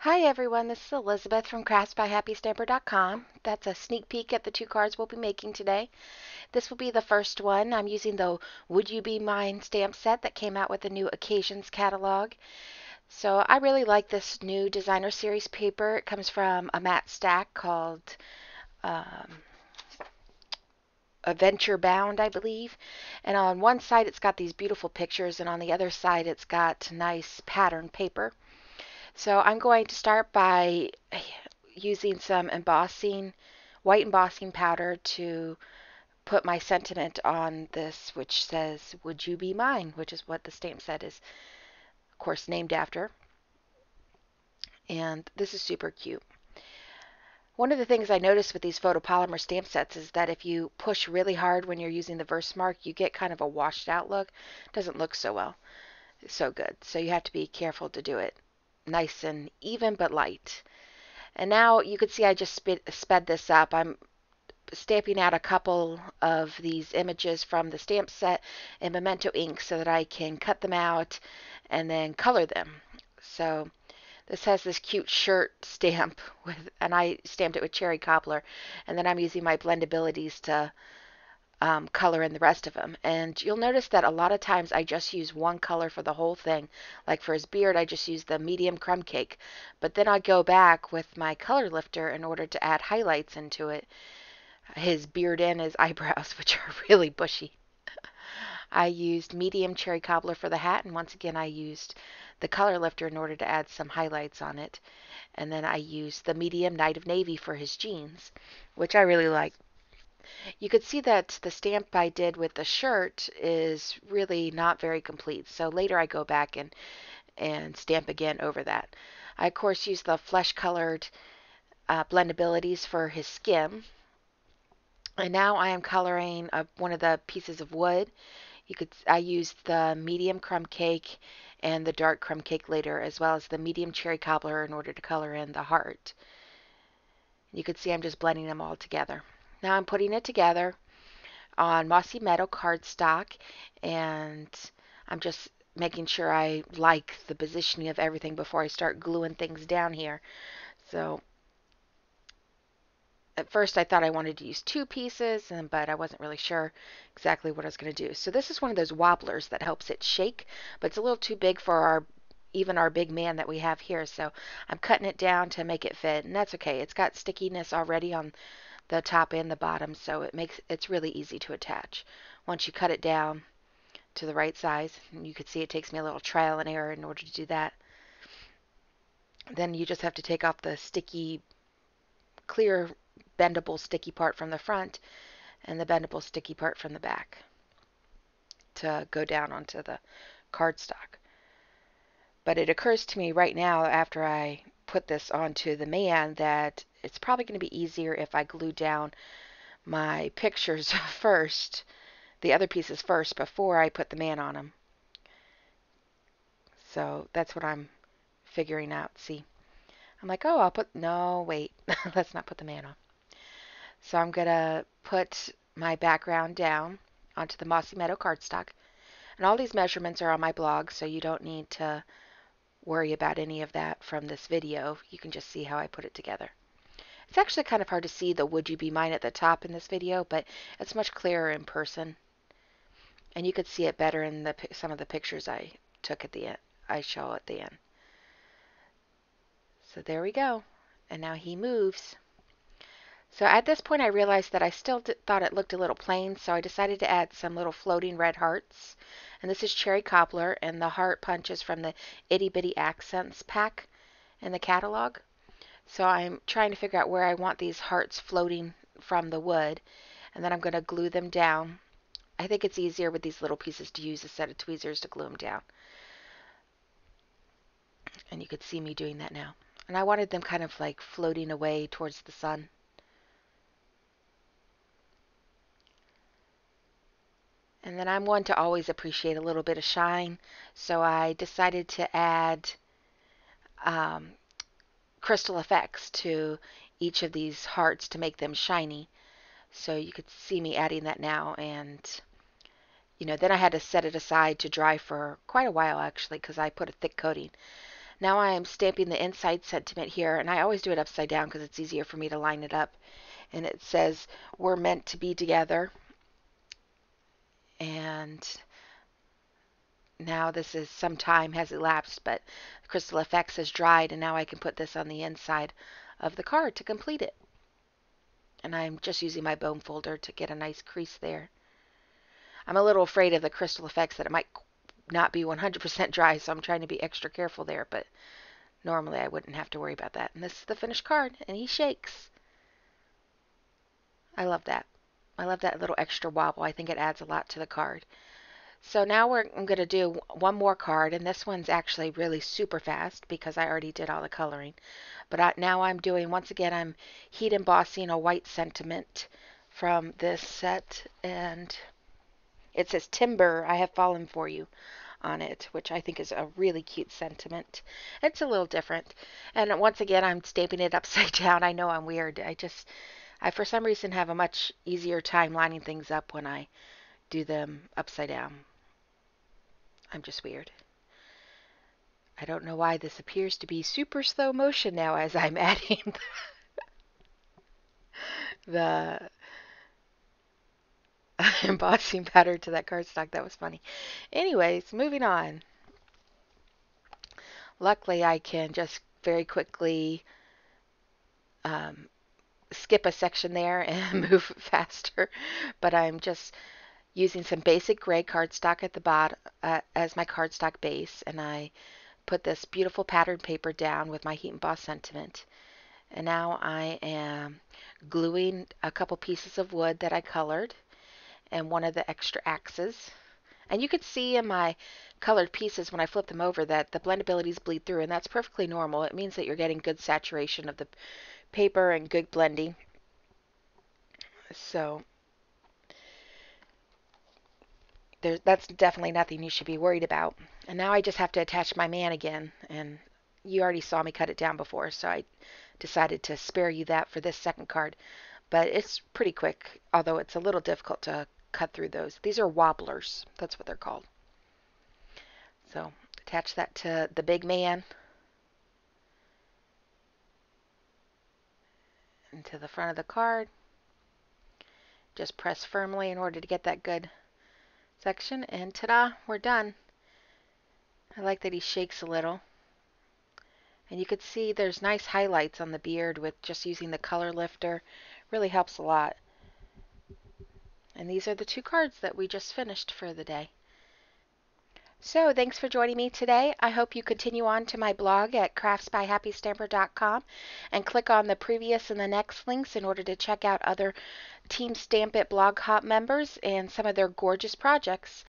Hi everyone, this is Elizabeth from craftsbyhappystamper.com. That's a sneak peek at the two cards we'll be making today. This will be the first one. I'm using the Would You Be Mine stamp set that came out with the new Occasions catalog. So I really like this new designer series paper. It comes from a matte stack called um, Adventure Bound, I believe. And on one side it's got these beautiful pictures, and on the other side it's got nice pattern paper. So I'm going to start by using some white embossing powder to put my sentiment on this, which says, Would you be mine? Which is what the stamp set is, of course, named after. And this is super cute. One of the things I noticed with these photopolymer stamp sets is that if you push really hard when you're using the Versamark, you get kind of a washed out look. It doesn't look so well, so good. So you have to be careful to do it nice and even but light. And now you can see I just sped this up. I'm stamping out a couple of these images from the stamp set in Memento ink so that I can cut them out and then color them. So this has this cute shirt stamp and I stamped it with cherry cobbler, and then I'm using my blendabilities to color in the rest of them. And you'll notice that a lot of times I just use one color for the whole thing. Like for his beard, I just use the medium crumb cake. But then I go back with my color lifter in order to add highlights into it. His beard and his eyebrows, which are really bushy. I used medium cherry cobbler for the hat, and once again I used the color lifter in order to add some highlights on it. And then I used the medium Night of Navy for his jeans, which I really like. You could see that the stamp I did with the shirt is really not very complete. So later I go back and stamp again over that. I, of course, use the flesh colored blendabilities for his skin. And now I am coloring one of the pieces of wood. I used the medium crumb cake and the dark crumb cake later, as well as the medium cherry cobbler in order to color in the heart. You can see I'm just blending them all together. Now I'm putting it together on Mossy Meadow cardstock, and I'm just making sure I like the positioning of everything before I start gluing things down here. So at first I thought I wanted to use two pieces, but I wasn't really sure exactly what I was going to do. So this is one of those wobblers that helps it shake, but it's a little too big for even our big man that we have here. So I'm cutting it down to make it fit, and that's okay. It's got stickiness already on the top and the bottom, so it's really easy to attach. Once you cut it down to the right size, and you can see it takes me a little trial and error in order to do that. Then you just have to take off the sticky, clear, bendable sticky part from the front and the bendable sticky part from the back to go down onto the cardstock. But it occurs to me right now after I put this onto the man that it's probably going to be easier if I glue down my pictures first, the other pieces first, before I put the man on them. So that's what I'm figuring out. See, I'm like, oh, no, wait, let's not put the man on. So I'm going to put my background down onto the Mossy Meadow cardstock. And all these measurements are on my blog, so you don't need to worry about any of that from this video. You can just see how I put it together. It's actually kind of hard to see the Would You Be Mine at the top in this video, but it's much clearer in person. And you could see it better in some of the pictures I took at the end. I show at the end. So there we go. And now he moves. So at this point I realized that I still thought it looked a little plain, so I decided to add some little floating red hearts. And this is cherry cobbler, and the heart punches from the Itty Bitty Accents pack in the catalog. So I'm trying to figure out where I want these hearts floating from the wood, and then I'm going to glue them down. I think it's easier with these little pieces to use a set of tweezers to glue them down. And you could see me doing that now. And I wanted them kind of like floating away towards the sun. And then I'm one to always appreciate a little bit of shine, so I decided to add um, crystal effects to each of these hearts to make them shiny. So you could see me adding that now, and then I had to set it aside to dry for quite a while actually, because I put a thick coating. Now I am stamping the inside sentiment here, and I always do it upside down because it's easier for me to line it up. And it says, "We're meant to be together." And now this is some time has elapsed, but Crystal Effects has dried, and now I can put this on the inside of the card to complete it. And I'm just using my bone folder to get a nice crease there. I'm a little afraid of the Crystal Effects that it might not be 100% dry, so I'm trying to be extra careful there, but normally I wouldn't have to worry about that. And this is the finished card, and he shakes. I love that. I love that little extra wobble. I think it adds a lot to the card. So now I'm going to do one more card, and this one's actually really super fast because I already did all the coloring. But now I'm doing, once again, I'm heat embossing a white sentiment from this set, and it says "Timber, I have fallen for you" on it, which I think is a really cute sentiment. It's a little different. And once again, I'm stamping it upside down. I know I'm weird. I for some reason have a much easier time lining things up when I do them upside down. I'm just weird. I don't know why this appears to be super slow motion now as I'm adding the embossing powder to that cardstock. That was funny. Anyways, moving on. Luckily, I can just very quickly skip a section there and move faster. But I'm just using some basic gray cardstock at the bottom as my cardstock base, and I put this beautiful patterned paper down with my heat emboss sentiment. And now I am gluing a couple pieces of wood that I colored and one of the extra axes. And you could see in my colored pieces when I flip them over that the blendabilities bleed through, and that's perfectly normal. It means that you're getting good saturation of the paper and good blending. So that's definitely nothing you should be worried about. And now I just have to attach my man again, and you already saw me cut it down before, so I decided to spare you that for this second card. But it's pretty quick, although it's a little difficult to cut through those. These are wobblers. That's what they're called. So attach that to the big man and to the front of the card. Just press firmly in order to get that good section, and ta-da, we're done. I like that he shakes a little. And you could see there's nice highlights on the beard with just using the color lifter. Really helps a lot. And these are the two cards that we just finished for the day. So thanks for joining me today. I hope you continue on to my blog at craftsbyhappystamper.com and click on the previous and the next links in order to check out other Team Stamp It blog hop members and some of their gorgeous projects.